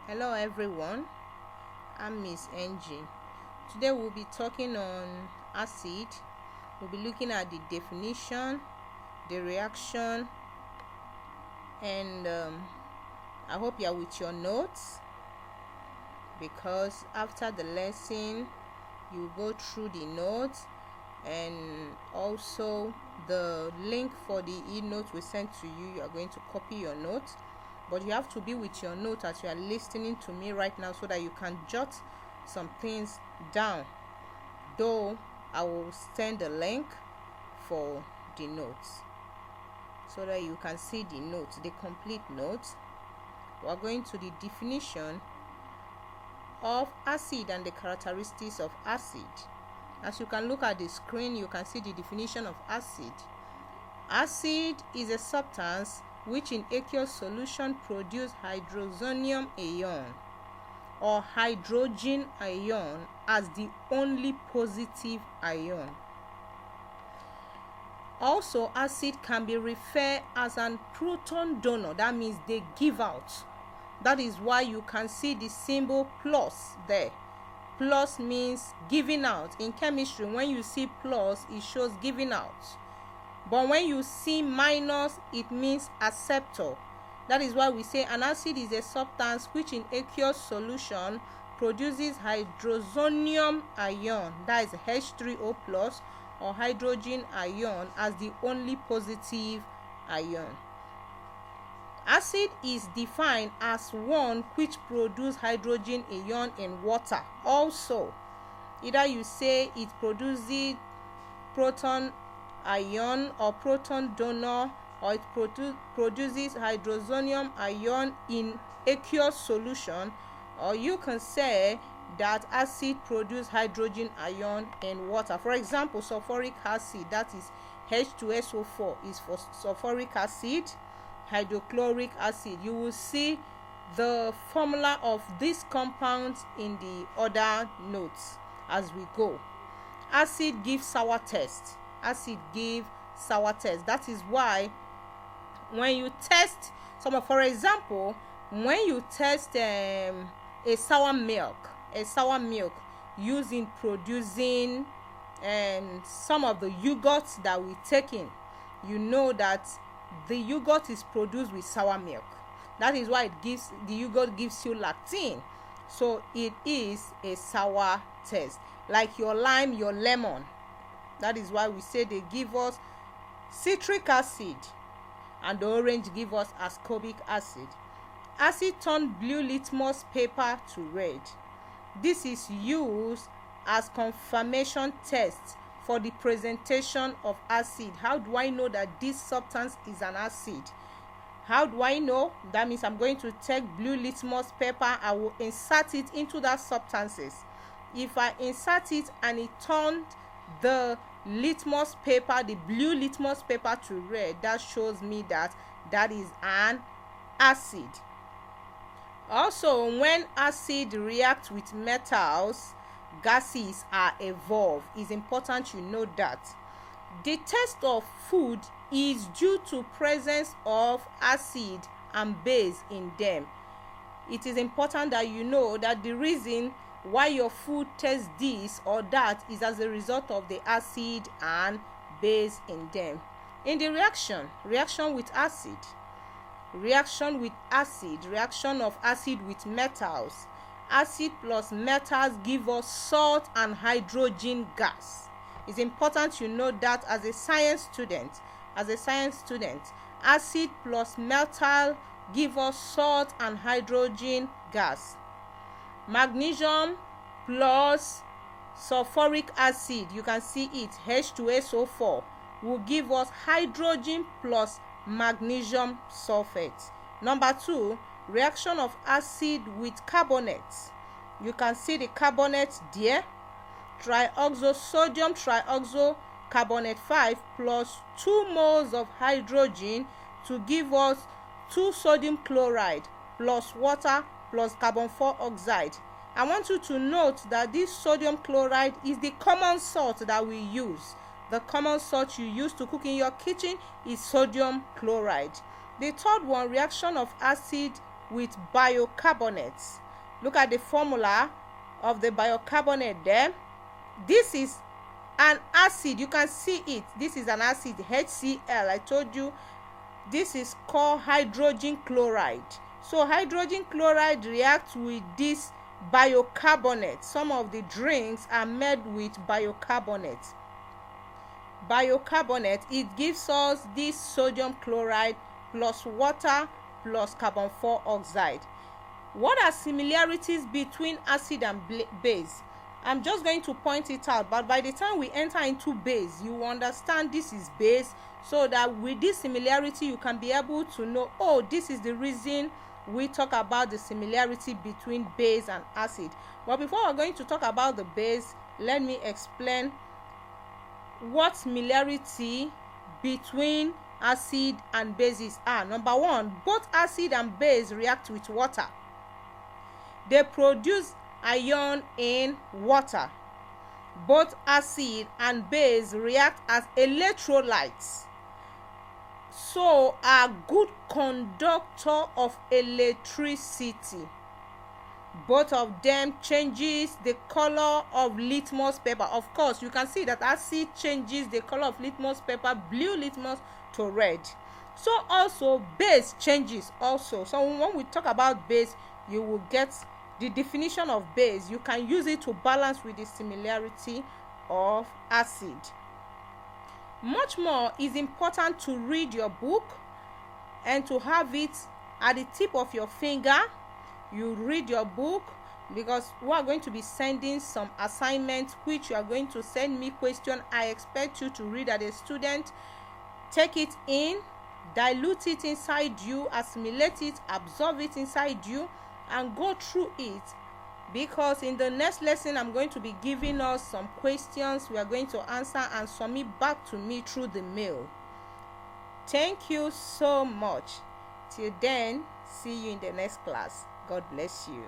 Hello everyone, I'm Miss NG. Today we'll be talking on acid. We'll be looking at the definition, the reaction, and I hope you're with your notes, because after the lesson you go through the notes, and also the link for the e-note we sent to you. You are going to copy your notes, but you have to be with your note as you are listening to me right now so that you can jot some things down, though I will send the link for the notes so that you can see the notes, the complete notes. We are going to the definition of acid and the characteristics of acid. As you can look at the screen, you can see the definition of acid. Acid is a substance which in aqueous solution produce hydrozonium ion or hydrogen ion as the only positive ion. Also, acid can be referred as an proton donor. That means they give out. That is why you can see the symbol plus there. Plus means giving out. In chemistry, when you see plus, it shows giving out. But when you see minus, it means acceptor. That is why we say an acid is a substance which in aqueous solution produces hydrozonium ion, that is H3O plus, or hydrogen ion as the only positive ion. Acid is defined as one which produces hydrogen ion in water. Also, either you say it produces proton ion or proton donor, or it produces hydrozonium ion in aqueous solution, or you can say that acid produces hydrogen ion in water. For example, sulfuric acid, that is H2SO4, is for sulfuric acid. Hydrochloric acid, you will see the formula of these compounds in the other notes as we go. Acid gives sour taste. Acid gives sour taste. That is why when you test for example, when you test a sour milk used in producing some of the yogurts that we take in, you know that the yogurt is produced with sour milk. That is why the yogurt gives you lactine. So it is a sour taste, like your lime, your lemon. That is why we say they give us citric acid, and the orange give us ascorbic acid. Acid turns blue litmus paper to red. This is used as confirmation test for the presentation of acid. How do I know that this substance is an acid? How do I know? That means I'm going to take blue litmus paper, I will insert it into that substances. If I insert it and it turned the litmus paper, the blue litmus paper, to red, that shows me that that is an acid. Also, when acid reacts with metals, gases are evolved. It's important you know that. The taste of food is due to presence of acid and base in them. It is important that you know that the reason why your food tastes this or that is as a result of the acid and base in them. In the reaction with acid, reaction of acid with metals. Acid plus metals give us salt and hydrogen gas. It's important you know that as a science student. Acid plus metal give us salt and hydrogen gas. Magnesium plus sulfuric acid, you can see it, H2SO4, will give us hydrogen plus magnesium sulfate. Number 2, reaction of acid with carbonates. You can see the carbonate there. Sodium trioxocarbonate 5 plus 2 moles of hydrogen to give us 2 sodium chloride plus water plus carbon 4 oxide. I want you to note that this sodium chloride is the common salt that we use. The common salt you use to cook in your kitchen is sodium chloride. The third one, reaction of acid with bicarbonates. Look at the formula of the bicarbonate there. This is an acid. You can see it. This is an acid, HCl. I told you this is called hydrogen chloride. So hydrogen chloride reacts with this bicarbonate. Some of the drinks are made with bicarbonate. Bicarbonate, it gives us this sodium chloride plus water plus carbon dioxide. What are similarities between acid and base? I'm just going to point it out, but by the time we enter into base, you understand this is base, so that with this similarity you can be able to know, oh, this is the reason we talk about the similarity between base and acid. But before we're going to talk about the base, let me explain what similarity between acid and bases are. Number one, both acid and base react with water. They produce ion in water. Both acid and base react as electrolytes, so are good conductor of electricity. Both of them changes the color of litmus paper. Of course, you can see that acid changes the color of litmus paper, blue litmus to red. So also base changes also. So when we talk about base, you will get the definition of base. You can use it to balance with the similarity of acid. Much more is important to read your book and to have it at the tip of your finger. You read your book, because we are going to be sending some assignments which you are going to send me question. I expect you to read as a student, take it in, dilute it inside you, assimilate it, absorb it inside you, and go through it, because in the next lesson I'm going to be giving us some questions we are going to answer and submit back to me through the mail. Thank you so much. Till then, see you in the next class. God bless you.